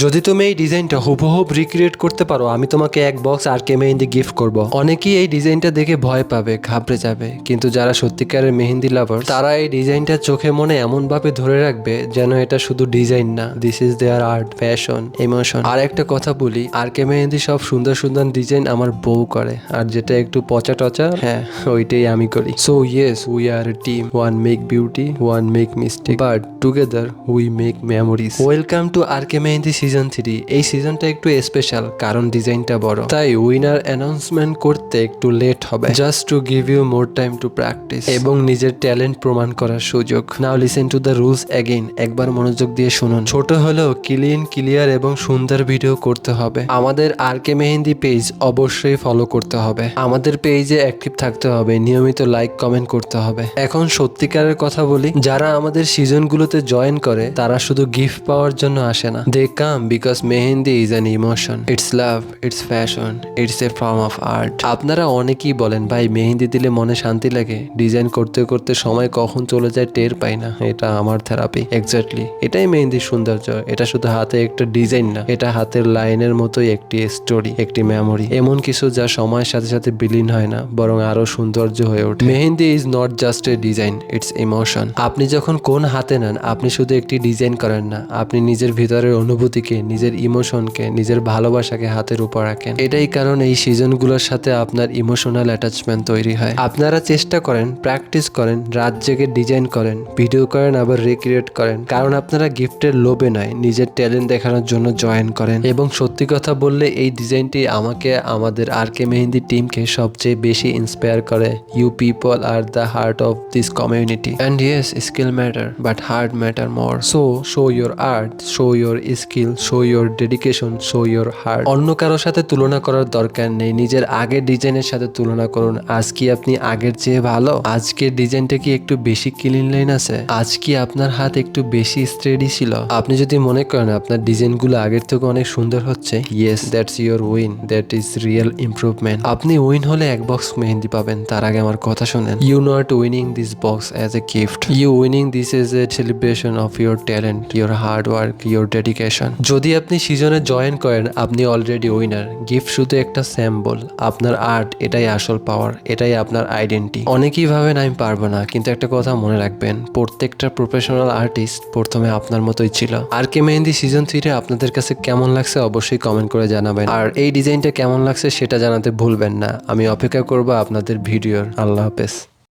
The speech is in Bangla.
যদি তুমি এই ডিজাইনটা হুবহুব রিক্রিয়েট করতে পারো, আমি তোমাকে এক বক্স আরকে মেহেন্দি গিফট করব। অনেকেই এই ডিজাইনটা দেখে ভয় পাবে, ঘাবড়ে যাবে, কিন্তু যারা সত্যিকারের মেহেন্দি লাভার তারা এই ডিজাইনটা চোখে মনে এমন ভাবে ধরে রাখবে যেন এটা শুধু ডিজাইন না, this is their art, fashion, emotion. আর একটা কথা বলি, আরকে মেহেন্দি সব সুন্দর সুন্দর ডিজাইন আমার বউ করে, আর যেটা একটু পচা টচা, হ্যাঁ ওইটাই আমি করি। So yes, we are a team, one make beauty, one make mistake, but together we make memories. Welcome to RK mehendi season 3। এই সিজনটা একটু স্পেশাল কারণ ডিজাইনটা বড়, তাই উইনার অ্যানাউন্সমেন্ট করতে একটু লেট হবে, just to give you more time to practice এবং নিজের ট্যালেন্ট প্রমাণ করার সুযোগ। Now listen to the rules again, একবার মনোযোগ দিয়ে শুনুন। ছোট হলেও ক্লিন, ক্লিয়ার এবং সুন্দর ভিডিও করতে হবে। আমাদের আরকে মেহেন্দি পেজ অবশ্যই ফলো করতে হবে, আমাদের পেজে অ্যাক্টিভ থাকতে হবে, নিয়মিত লাইক কমেন্ট করতে হবে। এখন সত্যিকারের কথা বলি, যারা আমাদের সিজনগুলোতে জয়েন করে তারা শুধু গিফট পাওয়ার জন্য আসে না, they come because mehndi is an emotion, it's love, it's fashion, it's a form of art. আপনারা অনেকেই বলেন ভাই মেহেন্দি দিলে মনে শান্তি লাগে, ডিজাইন করতে করতে সময় কখন চলে যায় টের পাই না। এটা আমার থেরাপি, এক্স্যাক্টলি এটাই মেহেন্দির সৌন্দর্য। এটা শুধু হাতে একটা ডিজাইন না, এটা হাতের লাইনের মতোই একটি স্টোরি, একটি মেমোরি, এমন কিছু যা সময়ের সাথে সাথে বিলীন হয় না, বরং আরো সৌন্দর্য হয়ে ওঠে। Mehendi is not just a design, it's emotion. আপনি যখন কোন হাতে নেন, আপনি শুধু একটি ডিজাইন করেন না, আপনি নিজের ভিতরের অনুভূতিকে, নিজের ইমোশনকে, নিজের ভালোবাসাকে হাতের উপর রাখেন। এটাই কারণ এই সিজনগুলোর সাথে আপনার ইমোশনাল অ্যাটাচমেন্ট তৈরি হয়। আপনারা চেষ্টা করেন, প্র্যাকটিস করেন, রাত জেগে ডিজাইন করেন, ভিডিও করেন, আবার রিক্রিয়েট করেন, কারণ আপনারা গিফটের লোভে নয়, নিজের ট্যালেন্ট দেখানোর জন্য জয়েন করেন। এবং সত্যি কথা বললে এই ডিজাইনটি আমাকে, আমাদের আরকে মেহেন্দি টিমকে সবচেয়ে বেশি ইন্সপায়ার করে। You people are the heart of this community, and yes, skill matter but heart matter more. So show your art, show your skill, show your dedication, show your heart. অন্য কারোর সাথে তুলনা করার দরকার নেই, নিজের আগের ডিজাইনের সাথে তুলনা করুন। আজ কি আপনি আগের চেয়ে ভালো? আজকের ডিজাইনটা কি একটু বেশি ক্লিন লাইন আছে? আজ কি আপনার হাত একটু বেশি স্ট্রেডি ছিল? আপনি যদি মনে করেন আপনার ডিজাইনগুলো আগের থেকে অনেক সুন্দর হচ্ছে, yes, that's your win, that is real improvement. আপনি উইন হলে এক বক্স মেহেন্দি পাবেন, তার আগে আমার কথা শোনেন। You not winning this box as a gift, you winning this as a celebration of your talent, your hard work, your dedication. যদি আপনি সিজনে জয়েন করেন, আপনি অলরেডি উইনার। গিফট শুধু একটা স্যাম্বল, আপনার আর্ট এটাই আসল পাওয়ার, এটাই আপনার আইডেন্টি। অনেকেই ভাবেন আমি পারবো না, কিন্তু একটা কথা মনে রাখবেন, প্রত্যেকটা প্রফেশনাল আর্টিস্ট প্রথমে আপনার মতোই ছিল। আরকে মেহেন্দি সিজন 3 আপনাদের কাছে কেমন লাগছে অবশ্যই কমেন্ট করে জানাবেন, আর এই ডিজাইনটা কেমন লাগছে সেটা জানাতে ভুলবেন না। আমি অপেক্ষা করবো আপনাদের ভিডিওর। আল্লাহ হাফেজ।